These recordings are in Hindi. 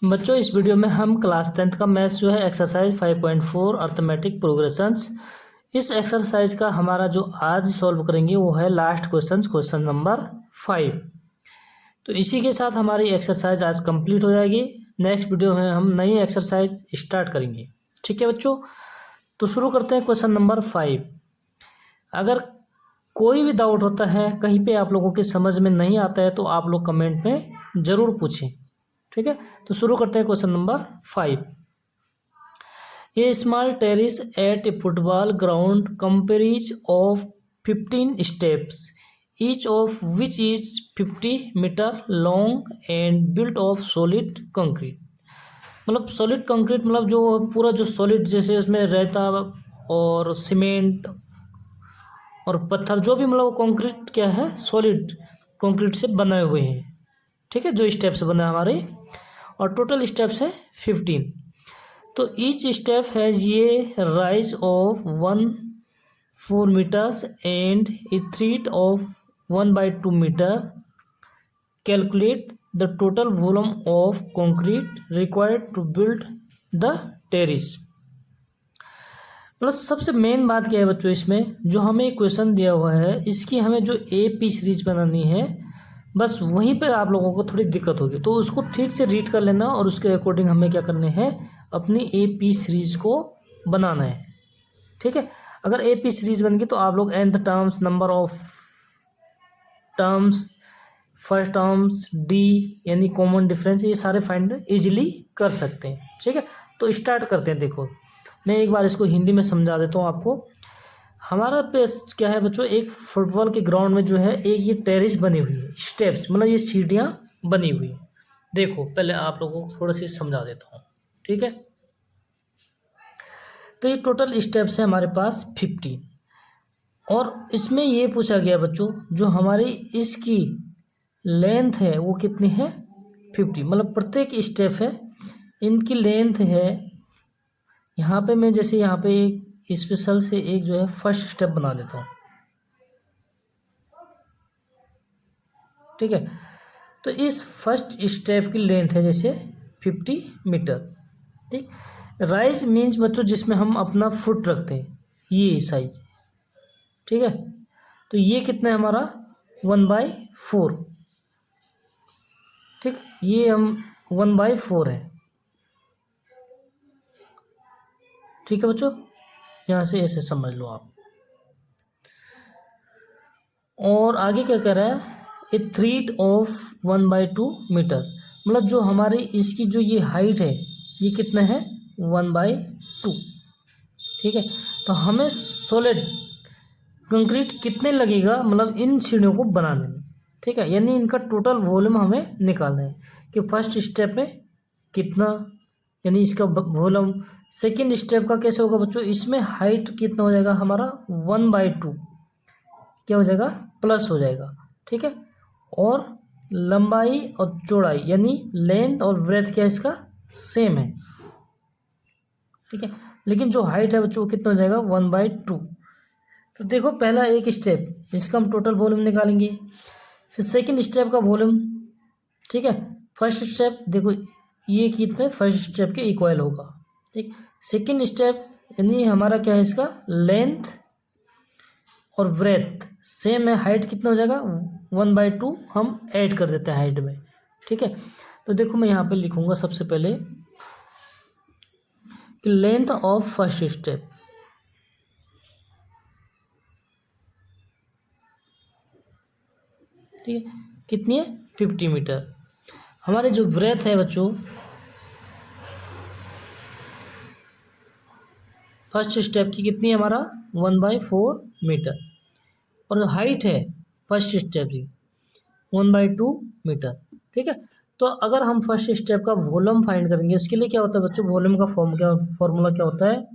बच्चों इस वीडियो में हम क्लास 10th का मैथ्स जो है एक्सरसाइज 5.4 अर्थमेटिक प्रोग्रेशंस। इस एक्सरसाइज का हमारा जो आज सॉल्व करेंगे वो है लास्ट क्वेश्चन नंबर 5। तो इसी के साथ हमारी एक्सरसाइज आज कंप्लीट हो जाएगी। नेक्स्ट वीडियो में हम नई एक्सरसाइज स्टार्ट करेंगे। ठीक है बच्चों, तो शुरू करते हैं क्वेश्चन नंबर 5। अगर कोई भी डाउट होता है, कहीं पे आप लोगों के समझ में नहीं आता है, तो आप लोग कमेंट में ज़रूर पूछें। ठीक है, तो शुरू करते हैं question number 5। A small terrace at a football ground comprises of 15 steps, each of which is 50 metre long and built of solid concrete. मतलब सॉलिड कंक्रीट मतलब जो पूरा जो सॉलिड जैसे इसमें रेता और सीमेंट और पत्थर जो भी मतलब कंक्रीट क्या है, सॉलिड कंक्रीट से बनाए हुए हैं। ठीक है, जो स्टेप्स बने हमारे, और टोटल स्टेप्स है 15। तो ईच स्टेप हैज़ ये rise of 1.4 metres and a tread of 1/2 metre. Calculate the total volume of concrete required to build the terrace. मतलब सबसे मेन बात क्या है बच्चों, इसमें जो हमें क्वेश्चन दिया हुआ है इसकी हमें जो AP सीरीज बनानी है, बस वहीं पे आप लोगों को थोड़ी दिक्कत होगी। तो उसको ठीक से रीड कर लेना और उसके अकॉर्डिंग हमें क्या करने हैं, अपनी AP सीरीज को बनाना है। ठीक है, अगर AP सीरीज बन गई तो आप लोग nth terms, number of terms, first terms, D यानी कॉमन डिफरेंस, ये सारे फाइंड इजीली कर सकते हैं। ठीक है, तो स्टार्ट करते हैं। देखो मैं एक बार इसको हिंदी में समझा देता हूँ आपको। हमारा पे क्या है बच्चों, एक फुटबॉल के ग्राउंड में जो है एक ये टेरिस बनी हुई है, स्टेप्स मतलब ये सीढ़ियाँ बनी हुई है। देखो पहले आप लोगों को थोड़ा सी समझा देता हूँ। ठीक है, तो ये टोटल स्टेप्स है हमारे पास 50, और इसमें ये पूछा गया बच्चों जो हमारी इसकी लेंथ है वो कितनी है, 50। मतलब प्रत्येक स्टेप है, इनकी लेंथ है। यहाँ पे मैं जैसे यहाँ पे एक स्पेशल से एक जो है फर्स्ट स्टेप बना देता हूँ। ठीक है, तो इस फर्स्ट स्टेप की लेंथ है जैसे 50 मीटर। ठीक, राइज मीन्स बच्चों जिसमें हम अपना फुट रखते हैं, ये साइज। ठीक है, तो ये कितना है हमारा 1/4। ठीक, ये हम 1/4 है। ठीक है बच्चों, यहाँ से ऐसे समझ लो आप। और आगे क्या कह रहा है, ए थ्रीट ऑफ 1/2 मीटर। मतलब जो हमारी इसकी जो ये हाइट है ये कितना है 1/2। ठीक है, तो हमें सॉलिड कंक्रीट कितने लगेगा मतलब इन सीढ़ियों को बनाने में। ठीक है, यानी इनका टोटल वॉल्यूम हमें निकालना है कि फर्स्ट स्टेप में कितना, यानी इसका वॉल्यूम। सेकेंड स्टेप का कैसे होगा बच्चों, इसमें हाइट कितना हो जाएगा हमारा 1/2 क्या हो जाएगा, प्लस हो जाएगा। ठीक है, और लंबाई और चौड़ाई यानी लेंथ और ब्रेथ क्या इसका सेम है। ठीक है, लेकिन जो हाइट है बच्चों कितना हो जाएगा 1/2। तो देखो पहला एक स्टेप, इसका हम टोटल वॉल्यूम निकालेंगे, फिर सेकंड स्टेप का वॉल्यूम। ठीक है, फर्स्ट स्टेप देखो ये कितने फर्स्ट स्टेप के इक्वल होगा। ठीक, सेकंड स्टेप यानी हमारा क्या है इसका लेंथ और ब्रेथ सेम है, हाइट कितना हो जाएगा 1/2 हम ऐड कर देते हैं हाइट में। ठीक है, तो देखो मैं यहाँ पे लिखूंगा सबसे पहले कि लेंथ ऑफ फर्स्ट स्टेप, ठीक है, कितनी है 50 मीटर। हमारे जो ब्रेथ है बच्चों फर्स्ट स्टेप की कितनी है हमारा 1/4 मीटर, और हाइट है फर्स्ट स्टेप की 1/2 मीटर। ठीक है, तो अगर हम फर्स्ट स्टेप का वॉल्यूम फाइंड करेंगे, उसके लिए क्या होता है बच्चों, वॉल्यूम का फॉर्मूला क्या होता है,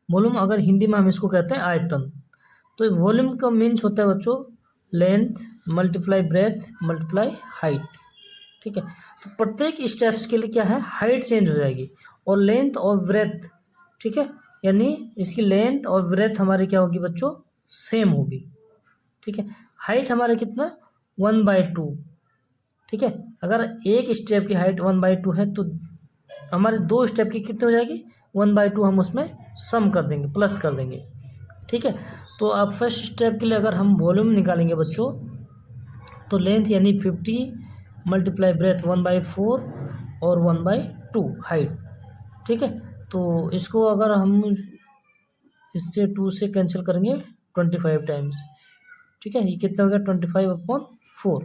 वॉल्यूम अगर हिंदी में हम इसको कहते हैं आयतन। तो वॉल्यूम का मीन्स होता है बच्चों length multiply breath multiply height. ठीक है, तो प्रत्येक स्टेप्स के लिए क्या है हाइट चेंज हो जाएगी और लेंथ और ब्रेथ। ठीक है, यानी इसकी लेंथ और ब्रेथ हमारी क्या होगी बच्चों, सेम होगी। ठीक है, हाइट हमारा कितना 1/2, ठीक है। अगर एक स्टेप की हाइट 1/2 है तो हमारे 2 स्टेप की कितनी हो जाएगी, 1/2 हम उसमें सम कर देंगे, प्लस कर देंगे। ठीक है। तो अब फर्स्ट स्टेप के लिए अगर हम वॉल्यूम निकालेंगे बच्चों, तो लेंथ यानी 50 मल्टीप्लाई ब्रेथ 1/4 और 1/2 हाइट। ठीक है। तो इसको अगर हम इससे 2 से कैंसिल करेंगे 25 टाइम्स। ठीक है। ये कितना हो गया, 25/4।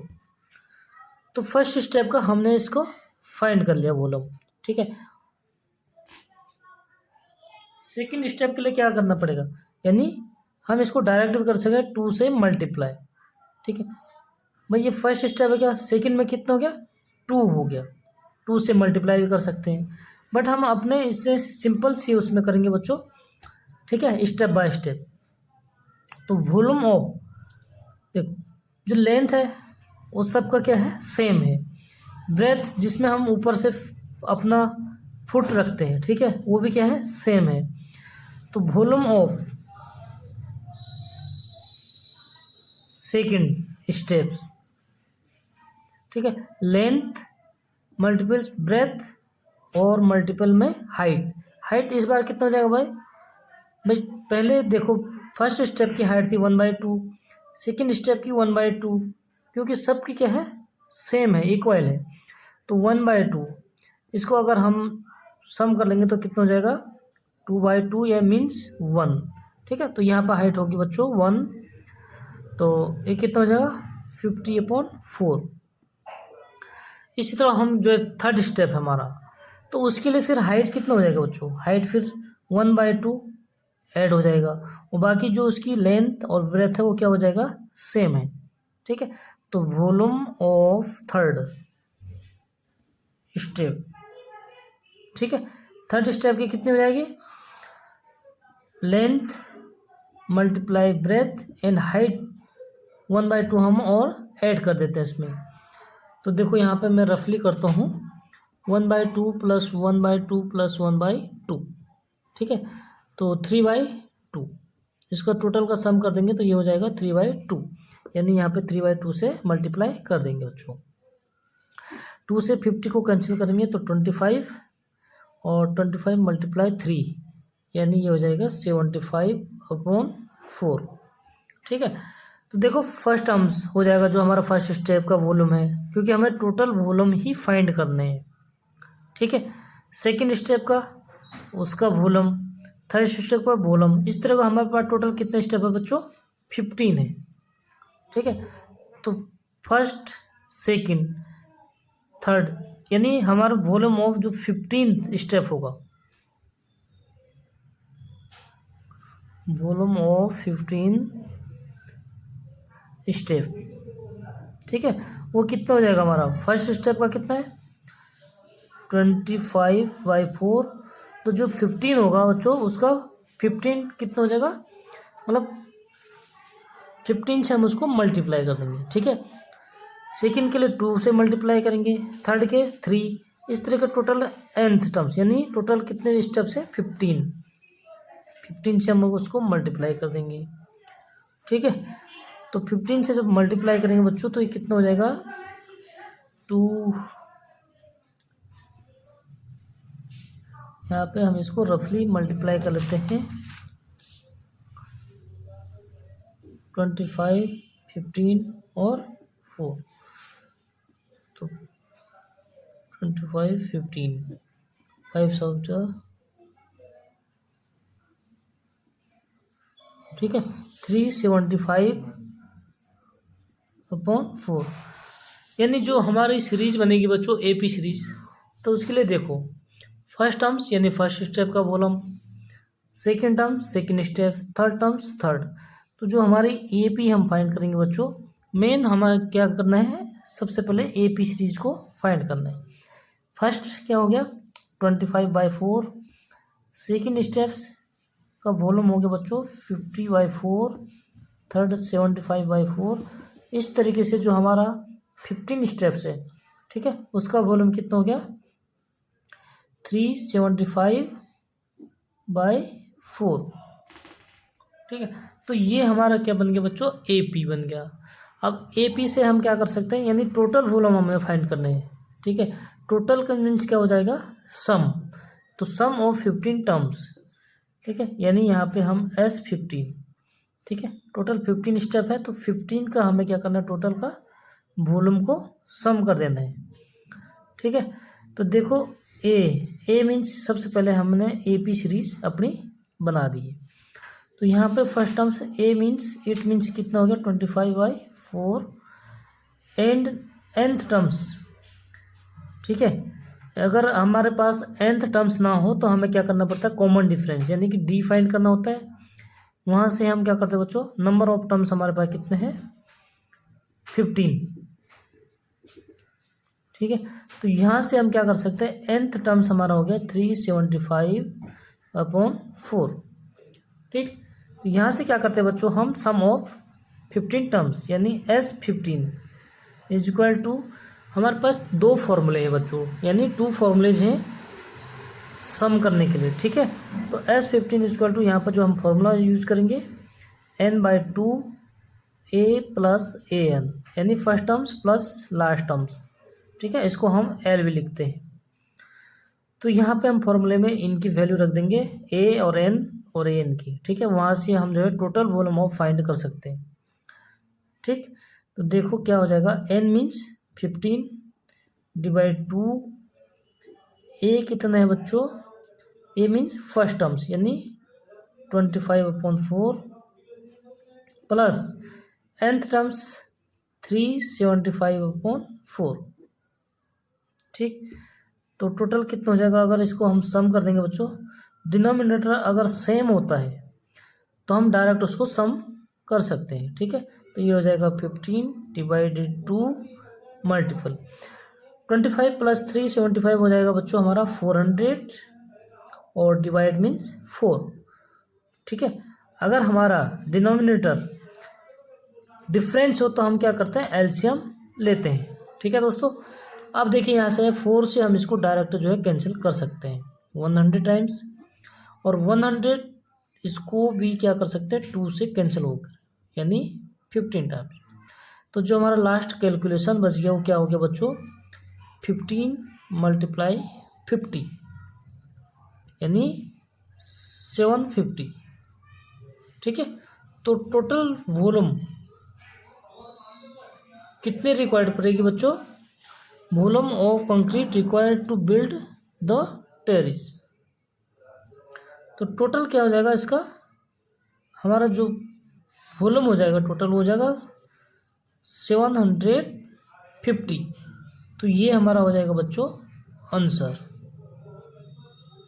तो फर्स्ट स्टेप का हमने इसको फाइंड कर लिया वॉल्यूम। ठीक है। सेकंड स्टेप के लिए क्या करना पड़ेगा, यानी हम इसको डायरेक्ट भी कर सकते हैं 2 से मल्टीप्लाई। ठीक है भाई, ये फर्स्ट स्टेप है, क्या सेकंड में कितना हो गया, 2 हो गया। 2 से मल्टीप्लाई भी कर सकते हैं, बट हम अपने इससे सिंपल सी उसमें करेंगे बच्चों। ठीक है, स्टेप बाय स्टेप। तो वॉल्यूम ऑफ, देखो जो लेंथ है वो सबका क्या है, सेम है। ब्रेथ जिसमें हम ऊपर से अपना फुट रखते हैं, ठीक है, वो भी क्या है, सेम है। तो वॉल्यूम ऑफ सेकंड स्टेप, ठीक है, लेंथ मल्टीपल ब्रेथ और मल्टीपल में हाइट। हाइट इस बार कितना हो जाएगा भाई पहले देखो फर्स्ट स्टेप की हाइट थी 1/2, सेकंड स्टेप की 1/2, क्योंकि सबकी क्या है, सेम है, इक्वल है। तो 1/2 इसको अगर हम सम कर लेंगे तो कितना हो जाएगा, 2/2 या मीन्स 1। ठीक है। तो यहाँ पर हाइट होगी बच्चों 1, तो ये कितना हो जाएगा 50/4। इसी तरह हम जो थर्ड स्टेप है हमारा, तो उसके लिए फिर हाइट कितना हो जाएगा बच्चों, हाइट फिर 1/2 ऐड हो जाएगा, और बाकी जो उसकी लेंथ और ब्रेथ है वो क्या हो जाएगा, सेम है। ठीक है। तो वॉल्यूम ऑफ थर्ड स्टेप, ठीक है, थर्ड स्टेप की कितनी हो जाएगी, length multiply breath and height 1/2 हम और ऐड कर देते हैं इसमें। तो देखो यहाँ पे मैं रफली करता हूँ, 1/2 प्लस 1/2 प्लस 1/2, ठीक है, तो 3/2। इसका टोटल का सम कर देंगे तो ये हो जाएगा 3/2, यानी यहाँ पे 3/2 से मल्टीप्लाई कर देंगे बच्चों। 2 से 50 को कैंसिल करेंगे तो 25, और 25 मल्टीप्लाई 3, यानी ये हो जाएगा 75/4। ठीक है। तो देखो फर्स्ट टर्म्स हो जाएगा जो हमारा फर्स्ट स्टेप का वॉल्यूम है, क्योंकि हमें टोटल वॉल्यूम ही फाइंड करने हैं। ठीक है। सेकंड स्टेप का उसका वॉल्यूम, थर्ड स्टेप का वॉल्यूम, इस तरह का हमारे पास टोटल कितने स्टेप है बच्चों, 15 है। ठीक है। तो फर्स्ट सेकंड थर्ड, यानी हमारा वॉल्यूम ऑफ जो 15 स्टेप होगा, वॉल्यूम ऑफ 15 स्टेप, ठीक है, वो कितना हो जाएगा हमारा, फर्स्ट स्टेप का कितना है 25/4, तो जो 15 होगा बच्चों उसका 15 कितना हो जाएगा, मतलब 15 से हम उसको मल्टीप्लाई कर देंगे। ठीक है। सेकंड के लिए 2 से मल्टीप्लाई करेंगे, थर्ड के 3, इस तरह का टोटल nth टर्म्स, यानी टोटल कितने स्टेप्स है 15 से हम उसको मल्टीप्लाई कर देंगे। ठीक है। तो 15 से जब मल्टीप्लाई करेंगे बच्चों तो ये कितना हो जाएगा 2, यहाँ पे हम इसको रफली मल्टीप्लाई कर लेते हैं, 25, 15 और 4, तो 25, 15, 5 7, ठीक है, 375/4, यानी जो हमारी सीरीज बनेगी बच्चों AP सीरीज, तो उसके लिए देखो फर्स्ट टर्म्स यानी फर्स्ट स्टेप का volume, second terms second step, third terms third. तो जो हमारी AP हम फाइंड करेंगे बच्चों, मेन हमें क्या करना है, सबसे पहले AP सीरीज को फाइंड करना है। फर्स्ट क्या हो गया 25/4, सेकंड स्टेप्स का वॉल्यूम हो गया बच्चों 50/4, थर्ड 75/4। इस तरीके से जो हमारा 15 स्टेप्स है, ठीक है, उसका वॉल्यूम कितना हो गया 375/4। ठीक है। तो ये हमारा क्या बन गया बच्चों, AP बन गया। अब AP से हम क्या कर सकते हैं, यानी टोटल वॉल्यूम हमें फाइंड करने हैं, ठीक है। टोटल का मीन्स क्या हो जाएगा, सम, तो सम ऑफ 15 टर्म्स, ठीक है, यानी यहाँ पे हम S15, ठीक है, टोटल 15 स्टेप है, तो 15 का हमें क्या करना है, टोटल का वॉल्यूम को सम कर देना है, ठीक है। तो देखो ए मीन्स सबसे पहले हमने AP सीरीज अपनी बना दी है, तो यहाँ पे first terms A means it means कितना हो गया 25/4 एंड nth टर्म्स, ठीक है। अगर हमारे पास nth टर्म्स ना हो तो हमें क्या करना पड़ता है, कॉमन डिफरेंस यानी कि डी फाइंड करना होता है। वहाँ से हम क्या करते हैं बच्चों, नंबर ऑफ टर्म्स हमारे पास कितने हैं 15, ठीक है। तो यहाँ से हम क्या कर सकते हैं, nth टर्म्स हमारा हो गया 375/4, ठीक। तो यहाँ से क्या करते हैं बच्चों, हम सम ऑफ 15 टर्म्स यानी S15 इज इक्वल टू, हमारे पास दो फॉर्मूले हैं बच्चों, यानी 2 फॉर्मूलेज हैं सम करने के लिए, ठीक है। तो S15 इज इक्वल टू, यहाँ पर जो हम फॉर्मूला यूज करेंगे n/2 a प्लस an, यानी first terms plus last terms, ठीक है, इसको हम L भी लिखते हैं। तो यहाँ पे हम फॉर्मूले में इनकी वैल्यू रख देंगे a और n और an की, ठीक है। वहाँ से हम जो है टोटल वॉल्यूम ऑफ फाइंड कर सकते हैं, ठीक। तो देखो क्या हो जाएगा, n मीन्स 15 डिवाइड 2, a कितना है बच्चों, a मीन्स फर्स्ट टर्म्स यानी 25/4 प्लस nth टर्म्स 375/4, ठीक। तो टोटल कितना हो जाएगा, अगर इसको हम सम कर देंगे बच्चों, डिनोमिनेटर अगर सेम होता है तो हम डायरेक्ट उसको सम कर सकते हैं, ठीक है। तो ये हो जाएगा 15 डिवाइडेड 2 मल्टीपल 25 प्लस 375 हो जाएगा बच्चों हमारा 400 और डिवाइड मीन्स 4, ठीक है। अगर हमारा डिनोमिनेटर डिफरेंस हो तो हम क्या करते हैं, एलसीएम लेते हैं, ठीक है दोस्तों। अब देखिए यहाँ से 4 से हम इसको डायरेक्ट जो है कैंसिल कर सकते हैं 100 टाइम्स, और 100 इसको भी क्या कर सकते हैं 2 से कैंसिल होकर, यानी 15 टाइम्स। तो जो हमारा लास्ट कैलकुलेशन बच गया वो क्या हो गया बच्चों, 15 × 50 यानी 750, ठीक है। तो टोटल वॉल्यूम कितने रिक्वायर्ड पड़ेगी बच्चों, volume of concrete required to build the terrace. तो टोटल क्या हो जाएगा इसका, हमारा जो वॉल्यूम हो जाएगा टोटल हो जाएगा 750। तो ये हमारा हो जाएगा बच्चों आंसर,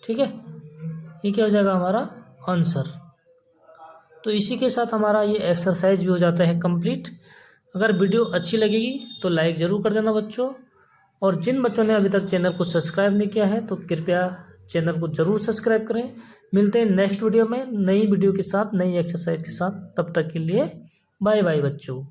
ठीक है, ये क्या हो जाएगा हमारा आंसर। तो इसी के साथ हमारा ये एक्सरसाइज भी हो जाता है कंप्लीट। अगर वीडियो अच्छी लगेगी तो लाइक ज़रूर कर देना बच्चों, और जिन बच्चों ने अभी तक चैनल को सब्सक्राइब नहीं किया है तो कृपया चैनल को ज़रूर सब्सक्राइब करें। मिलते हैं नेक्स्ट वीडियो में नई वीडियो के साथ, नई एक्सरसाइज के साथ। तब तक के लिए बाय बाय बच्चों।